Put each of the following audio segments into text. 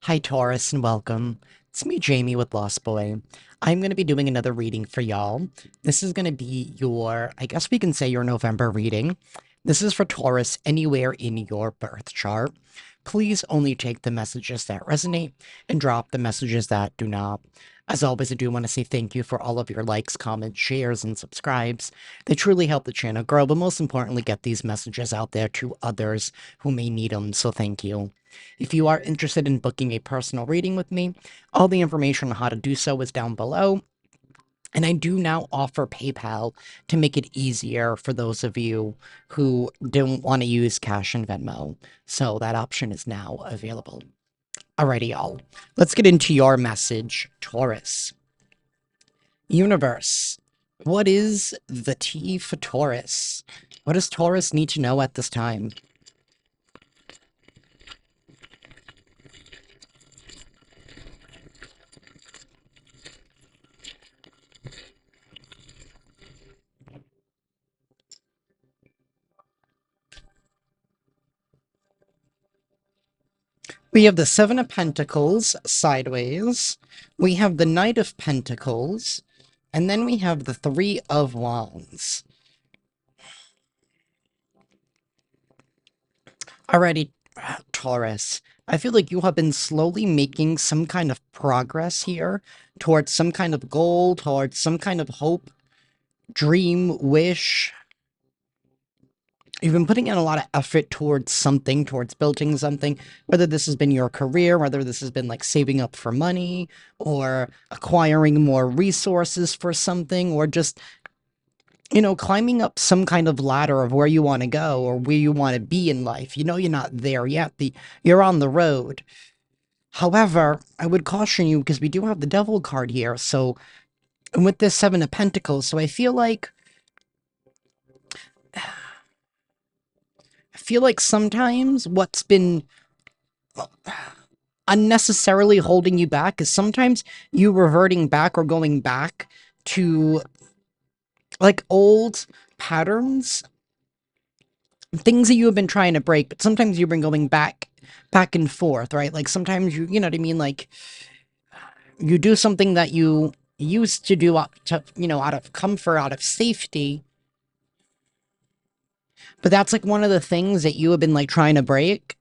Hi, Taurus, and welcome. It's me, Jamie, with Lost Boy. I'm going to be doing another reading for y'all. This is going to be your, I guess we can say your November reading. This is for Taurus anywhere in your birth chart. Please only take the messages that resonate and drop the messages that do not. As always, I do want to say thank you for all of your likes, comments, shares, and subscribes. They truly help the channel grow, but most importantly, get these messages out there to others who may need them, so thank you. If you are interested in booking a personal reading with me, all the information on how to do so is down below. And I do now offer PayPal to make it easier for those of you who don't want to use cash and Venmo. So that option is now available. Alrighty, y'all. Let's get into your message, Taurus. Universe, what is the T for Taurus? What does Taurus need to know at this time? We have the Seven of Pentacles sideways. We have the Knight of Pentacles. And then we have the Three of Wands. Alrighty, Taurus. I feel like you have been slowly making some kind of progress here towards some kind of goal, towards some kind of hope, dream, wish. You've been putting in a lot of effort towards something, towards building something, whether this has been your career, whether this has been like saving up for money or acquiring more resources for something, or just, climbing up some kind of ladder of where you want to go or where you want to be in life. You know, you're not there yet. You're on the road. However, I would caution you because we do have the Devil card here. So, and with this Seven of Pentacles, so I feel like sometimes what's been unnecessarily holding you back is sometimes you reverting back or going back to like old patterns, things that you have been trying to break, but sometimes you've been going back and forth, right? Like sometimes you know what I mean? Like you do something that you used to do out of comfort, out of safety, but that's like one of the things that you have been like trying to break.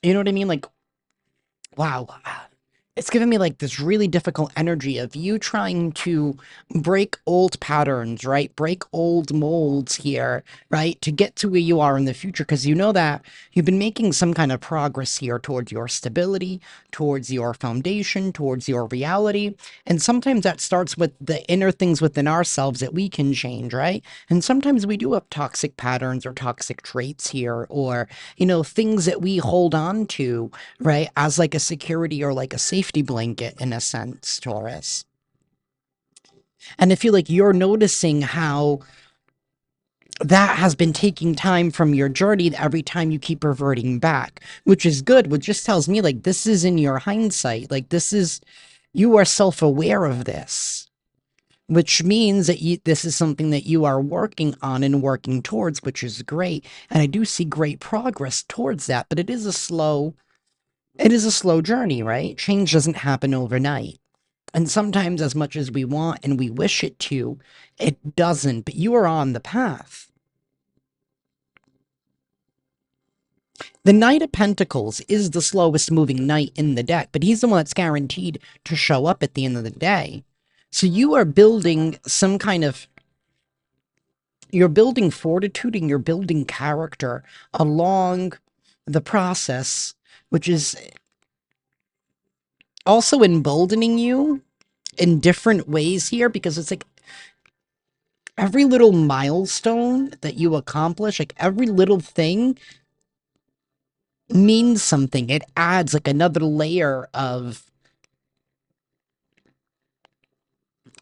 You know what I mean? Like, wow. It's giving me like this really difficult energy of you trying to break old patterns, right? Break old molds here, right? To get to where you are in the future. Because you know that you've been making some kind of progress here towards your stability, towards your foundation, towards your reality. And sometimes that starts with the inner things within ourselves that we can change, right? And sometimes we do have toxic patterns or toxic traits here, or, things that we hold on to, right? As like a security or like a safety blanket in a sense, Taurus. And I feel like you're noticing how that has been taking time from your journey every time you keep reverting back, which is good, which just tells me like this is in your hindsight. Like you are self-aware of this, which means that this is something that you are working on and working towards, which is great. And I do see great progress towards that, but it is a slow journey, right? Change doesn't happen overnight. And sometimes, as much as we want and we wish it to, it doesn't, but you are on the path. The Knight of Pentacles is the slowest moving knight in the deck, but he's the one that's guaranteed to show up at the end of the day. So you are building you're building fortitude and you're building character along the process, which is also emboldening you in different ways here, because it's like every little milestone that you accomplish, like every little thing means something. It adds like another layer of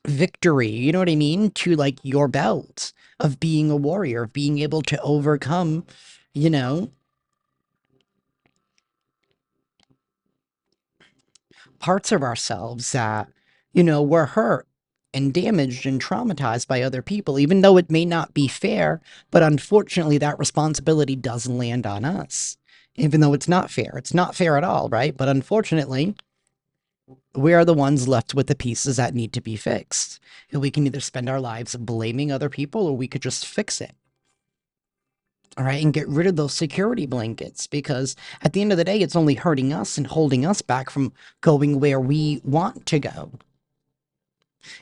victory, you know what I mean? To like your belt of being a warrior, of being able to overcome, you know, parts of ourselves that, were hurt and damaged and traumatized by other people, even though it may not be fair, but unfortunately that responsibility does land on us. even though it's not fair. It's not fair at all, right? But unfortunately, we are the ones left with the pieces that need to be fixed. And we can either spend our lives blaming other people or we could just fix it. All right, and get rid of those security blankets because at the end of the day, it's only hurting us and holding us back from going where we want to go.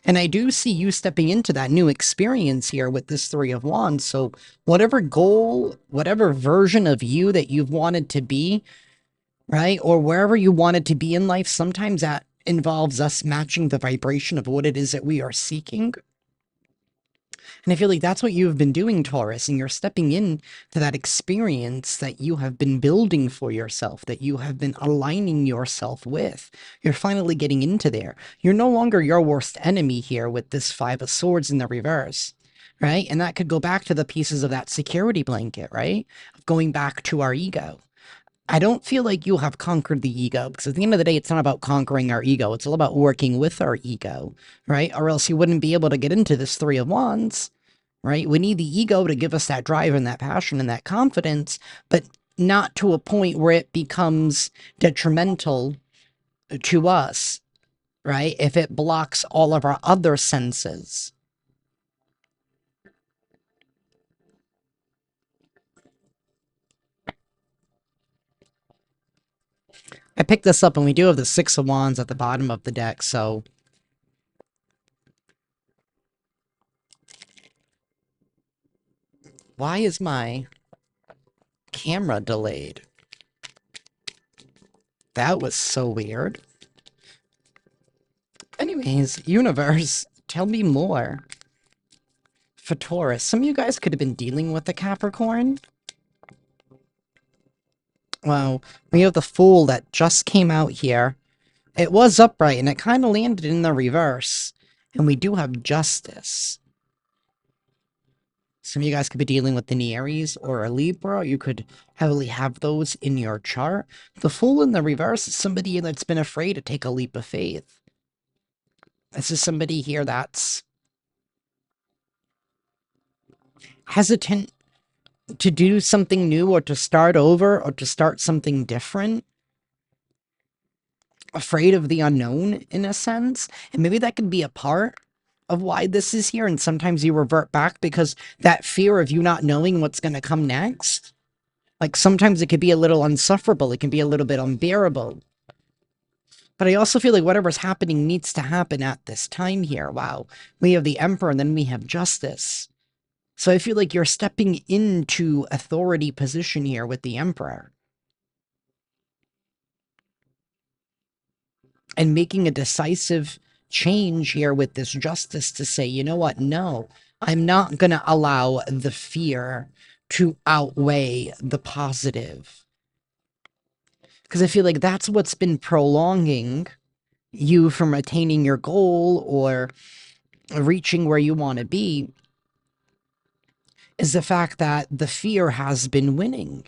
And I do see you stepping into that new experience here with this Three of Wands. So, whatever goal, whatever version of you that you've wanted to be, right? Or wherever you wanted to be in life, sometimes that involves us matching the vibration of what it is that we are seeking. And I feel like that's what you've been doing, Taurus, and you're stepping in to that experience that you have been building for yourself, that you have been aligning yourself with. You're finally getting into there. You're no longer your worst enemy here with this Five of Swords in the reverse, right? And that could go back to the pieces of that security blanket, right? Going back to our ego. I don't feel like you have conquered the ego because at the end of the day, it's not about conquering our ego. It's all about working with our ego, right? Or else you wouldn't be able to get into this Three of Wands, right? We need the ego to give us that drive and that passion and that confidence, but not to a point where it becomes detrimental to us, right? If it blocks all of our other senses. I picked this up and we do have the Six of Wands at the bottom of the deck, so why is my camera delayed? That was so weird. Anyways, universe, tell me more. For Taurus, some of you guys could have been dealing with the Capricorn. Well, we have the Fool that just came out here. It was upright, and it kind of landed in the reverse. And we do have Justice. Some of you guys could be dealing with an Aries or a Libra. You could heavily have those in your chart. The Fool in the reverse is somebody that's been afraid to take a leap of faith. This is somebody here that's hesitant to do something new or to start over or to start something different. Afraid of the unknown in a sense. And maybe that could be a part of why this is here. And sometimes you revert back because that fear of you not knowing what's going to come next. Like sometimes it could be a little unsufferable. It can be a little bit unbearable. But I also feel like whatever's happening needs to happen at this time here. Wow. We have the Emperor and then we have Justice. So I feel like you're stepping into authority position here with the Emperor. And making a decisive change here with this Justice to say, you know what? No, I'm not going to allow the fear to outweigh the positive. Because I feel like that's what's been prolonging you from attaining your goal or reaching where you want to be, is the fact that the fear has been winning.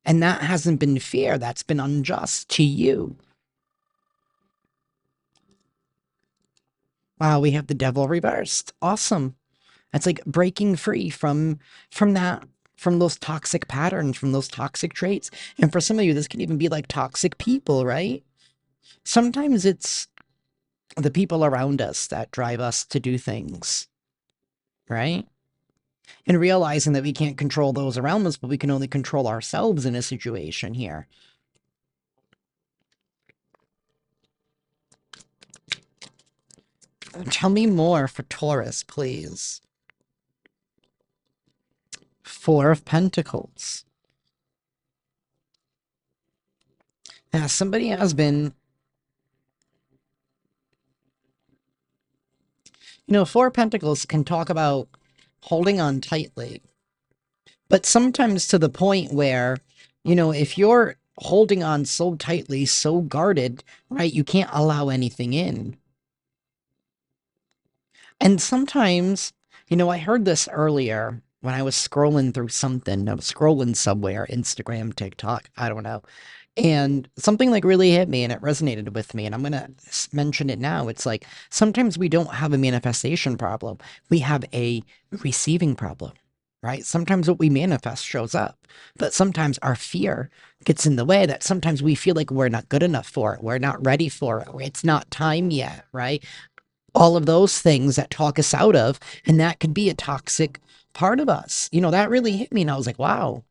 And that hasn't been fair. That's been unjust to you. Wow, we have the Devil reversed. Awesome. It's like breaking free from that, from those toxic patterns, from those toxic traits. And for some of you, this can even be like toxic people, right? Sometimes it's the people around us that drive us to do things, right? And realizing that we can't control those around us, but we can only control ourselves in a situation here. Tell me more for Taurus, please. Four of Pentacles. Yeah, somebody has been... You know, Four of Pentacles can talk about holding on tightly. But sometimes to the point where, you know, if you're holding on so tightly, so guarded, right, you can't allow anything in. And sometimes, you know, I heard this earlier when I was scrolling through something. I was scrolling somewhere, Instagram, TikTok, I don't know. And something like really hit me and it resonated with me. And I'm going to mention it now. It's like sometimes we don't have a manifestation problem, we have a receiving problem. right? Sometimes what we manifest shows up, but sometimes our fear gets in the way, that sometimes we feel like we're not good enough for it. We're not ready for it. It's not time yet, right? All of those things that talk us out of, and that could be a toxic part of us. That really hit me. And I was like, wow,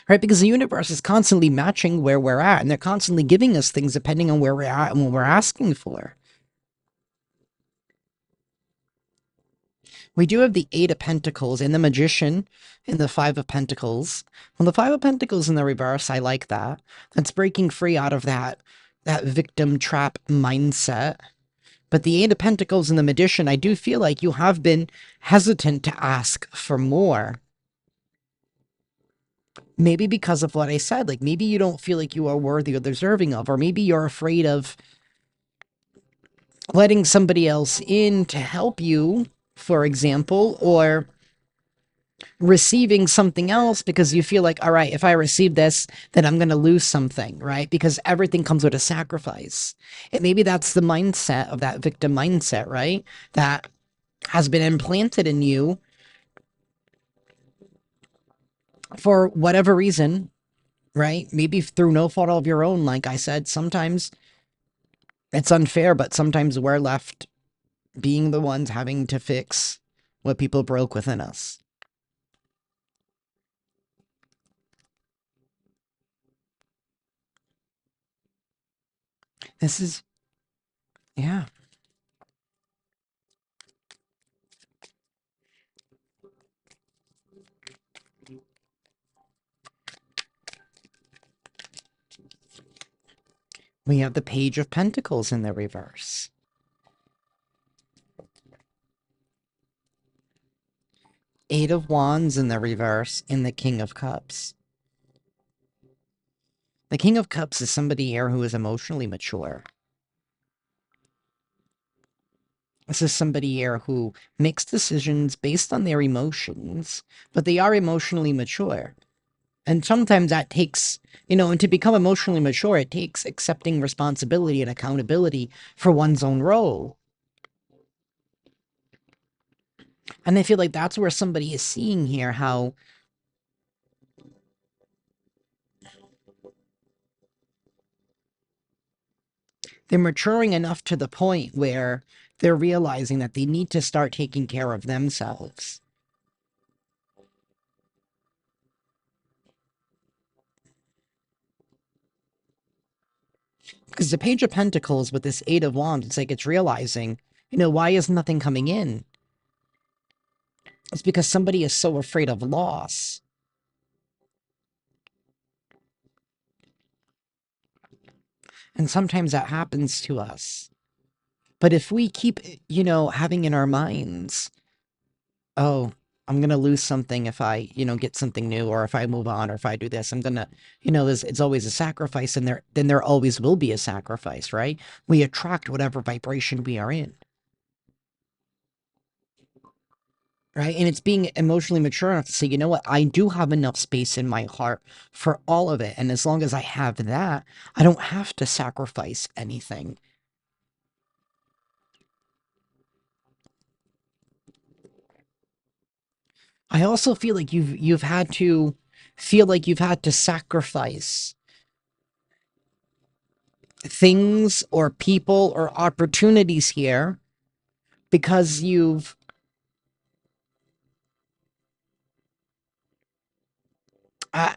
right? Because the universe is constantly matching where we're at, and they're constantly giving us things depending on where we're at and what we're asking for. We do have the Eight of Pentacles and the Magician and the Five of Pentacles. Well, the Five of Pentacles in the reverse, I like that. That's breaking free out of that victim trap mindset. But the Eight of Pentacles and the Magician, I do feel like you have been hesitant to ask for more. Maybe because of what I said. Like, maybe you don't feel like you are worthy or deserving of, or maybe you're afraid of letting somebody else in to help you, for example, or receiving something else because you feel like, all right, if I receive this, then I'm going to lose something, right? Because everything comes with a sacrifice. And maybe that's the mindset of that victim mindset, right? That has been implanted in you for whatever reason, right? Maybe through no fault of your own. Like I said, sometimes it's unfair, but sometimes we're left being the ones having to fix what people broke within us. This is, yeah. We have the Page of Pentacles in the reverse. Eight of Wands in the reverse, and the King of Cups. The King of Cups is somebody here who is emotionally mature. This is somebody here who makes decisions based on their emotions, but they are emotionally mature. And sometimes that takes, and to become emotionally mature, it takes accepting responsibility and accountability for one's own role. And I feel like that's where somebody is seeing here how they're maturing enough to the point where they're realizing that they need to start taking care of themselves. Because the Page of Pentacles with this Eight of Wands, it's like it's realizing, why is nothing coming in? It's because somebody is so afraid of loss. And sometimes that happens to us. But if we keep, having in our minds, oh, I'm going to lose something if I, get something new, or if I move on, or if I do this, I'm going to, it's always a sacrifice, and then there always will be a sacrifice, right? We attract whatever vibration we are in. Right. And it's being emotionally mature enough to say, you know what? I do have enough space in my heart for all of it. And as long as I have that, I don't have to sacrifice anything. I also feel like you've had to feel like you've had to sacrifice things or people or opportunities here because you've uh,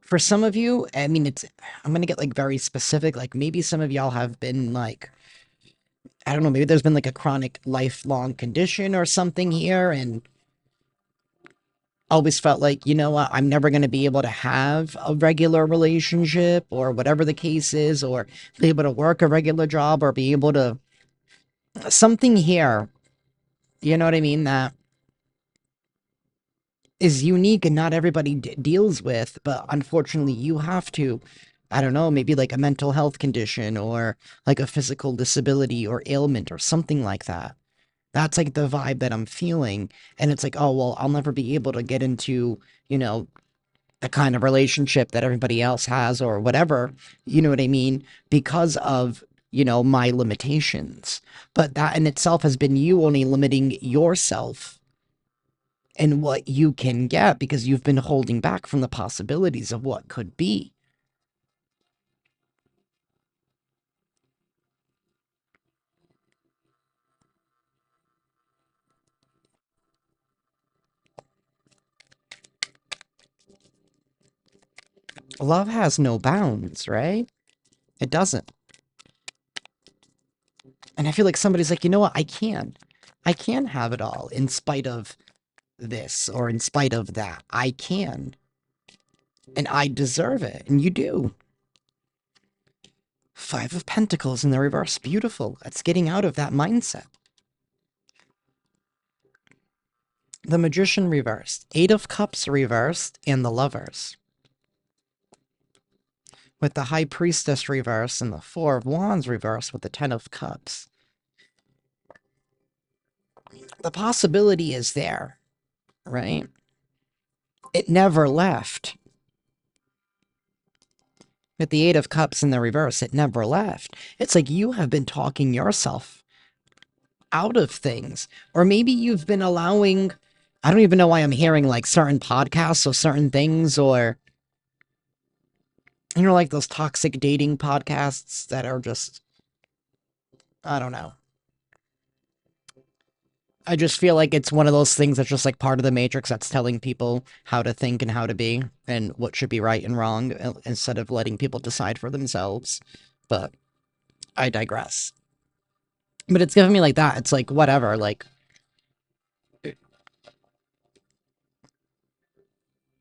for some of you, I mean, I'm gonna get like very specific. Like maybe some of y'all have been like, I don't know, maybe there's been like a chronic lifelong condition or something here, and always felt like, you know what, I'm never going to be able to have a regular relationship or whatever the case is, or be able to work a regular job, or be able to something here, you know what I mean, that is unique and not everybody deals with, but unfortunately you have to. I don't know, maybe like a mental health condition, or like a physical disability or ailment or something like that. That's like the vibe that I'm feeling. And it's like, oh, well, I'll never be able to get into, you know, the kind of relationship that everybody else has or whatever, you know what I mean? Because of my limitations. But that in itself has been you only limiting yourself and what you can get because you've been holding back from the possibilities of what could be. Love has no bounds, right? It doesn't. And I feel like somebody's like, you know what? I can. I can have it all in spite of this or in spite of that. I can. And I deserve it. And you do. Five of Pentacles in the reverse. Beautiful. That's getting out of that mindset. The Magician reversed. Eight of Cups reversed. And the Lovers. With the High Priestess reversed and the Four of Wands reversed with the Ten of Cups. The possibility is there, right? It never left. With the Eight of Cups in the reverse, it never left. It's like you have been talking yourself out of things. Or maybe you've been allowing, I don't even know why I'm hearing like certain podcasts or certain things, or, like those toxic dating podcasts that are just, I don't know. I just feel like it's one of those things that's just like part of the matrix that's telling people how to think and how to be and what should be right and wrong instead of letting people decide for themselves. But I digress. But it's giving me like that. It's like, whatever. Like,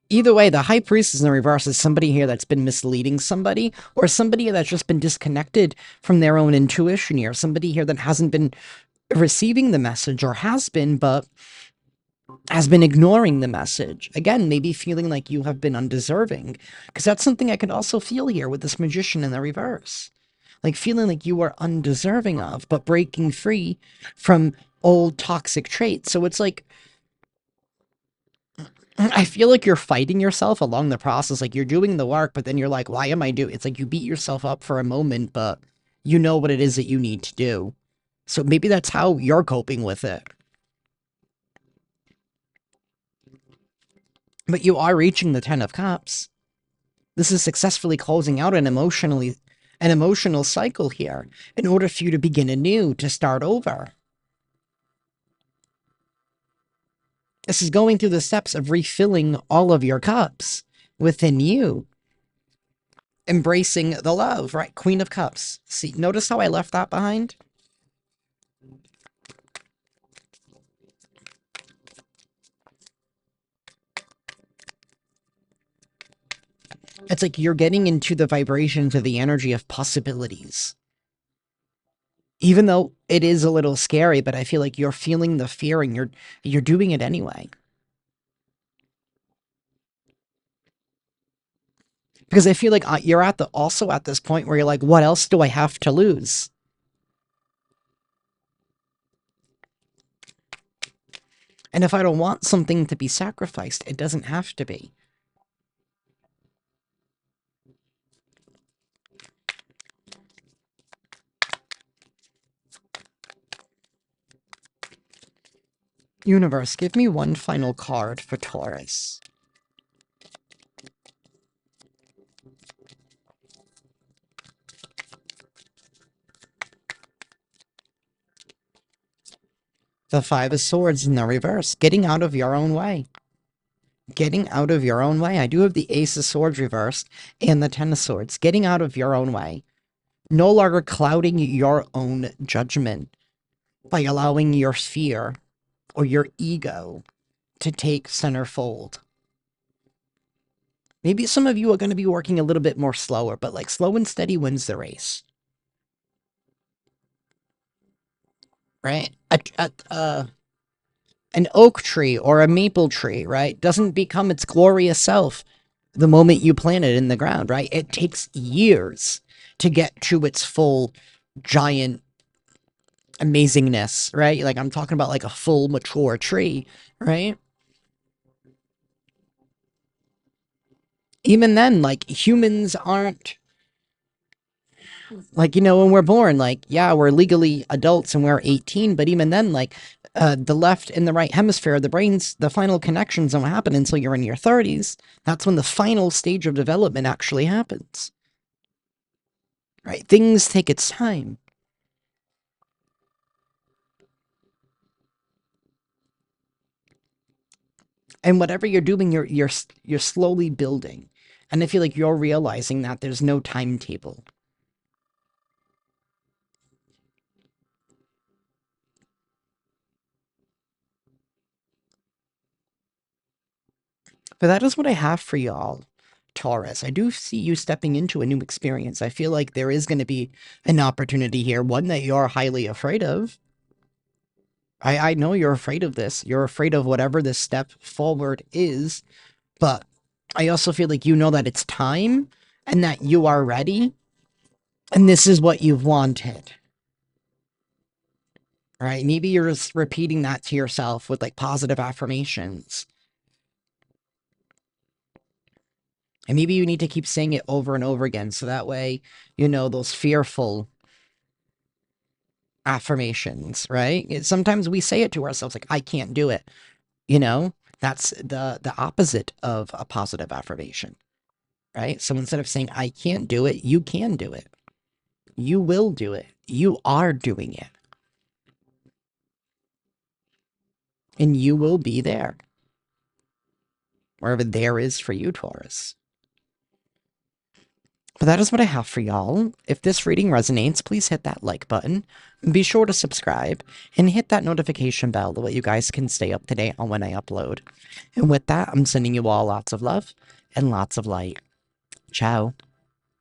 either way, the High Priestess in the reverse is somebody here that's been misleading somebody, or somebody that's just been disconnected from their own intuition here. Somebody here that hasn't been receiving the message, or has been, but has been ignoring the message. Again, maybe feeling like you have been undeserving, because that's something I could also feel here with this Magician in the reverse. Like feeling like you are undeserving of, but breaking free from old toxic traits. So it's like, I feel like you're fighting yourself along the process. Like you're doing the work, but then you're like, why am I doing? It's like you beat yourself up for a moment, but you know what it is that you need to do. So maybe that's how you're coping with it. But you are reaching the Ten of Cups. This is successfully closing out an emotional cycle here in order for you to begin anew, to start over. This is going through the steps of refilling all of your cups within you. Embracing the love, right? Queen of Cups. See, notice how I left that behind? It's like you're getting into the vibrations of the energy of possibilities. Even though it is a little scary, but I feel like you're feeling the fear and you're doing it anyway. Because I feel like you're also at this point where you're like, what else do I have to lose? And if I don't want something to be sacrificed, it doesn't have to be. Universe, give me one final card for Taurus. The Five of Swords in the reverse. Getting out of your own way. Getting out of your own way. I do have the Ace of Swords reversed and the Ten of Swords. Getting out of your own way. No longer clouding your own judgment by allowing your fear or your ego to take center fold. Maybe some of you are going to be working a little bit more slower, but like slow and steady wins the race. Right? An oak tree or a maple tree, right, doesn't become its glorious self the moment you plant it in the ground, right? It takes years to get to its full giant amazingness, right? Like I'm talking about like a full mature tree, right? Even then, like humans aren't Like, when we're born, like, yeah, we're legally adults and we're 18, but even then, like, the left and the right hemisphere, the brain's, the final connections don't happen until you're in your 30s. That's when the final stage of development actually happens, right? Things take its time. And whatever you're doing, you're slowly building. And I feel like you're realizing that there's no timetable. But that is what I have for y'all, Taurus. I do see you stepping into a new experience. I feel like there is going to be an opportunity here, one that you're highly afraid of. I know you're afraid of this. You're afraid of whatever this step forward is, but I also feel like you know that it's time and that you are ready, and this is what you've wanted. Right? Maybe you're just repeating that to yourself with like positive affirmations. And maybe you need to keep saying it over and over again so that way, those fearful affirmations, right? Sometimes we say it to ourselves like, I can't do it. That's the opposite of a positive affirmation, right? So instead of saying, I can't do it, you can do it. You will do it. You are doing it. And you will be there, wherever there is for you, Taurus. But that is what I have for y'all. If this reading resonates, please hit that like button. Be sure to subscribe and hit that notification bell so that you guys can stay up to date on when I upload. And with that, I'm sending you all lots of love and lots of light. Ciao.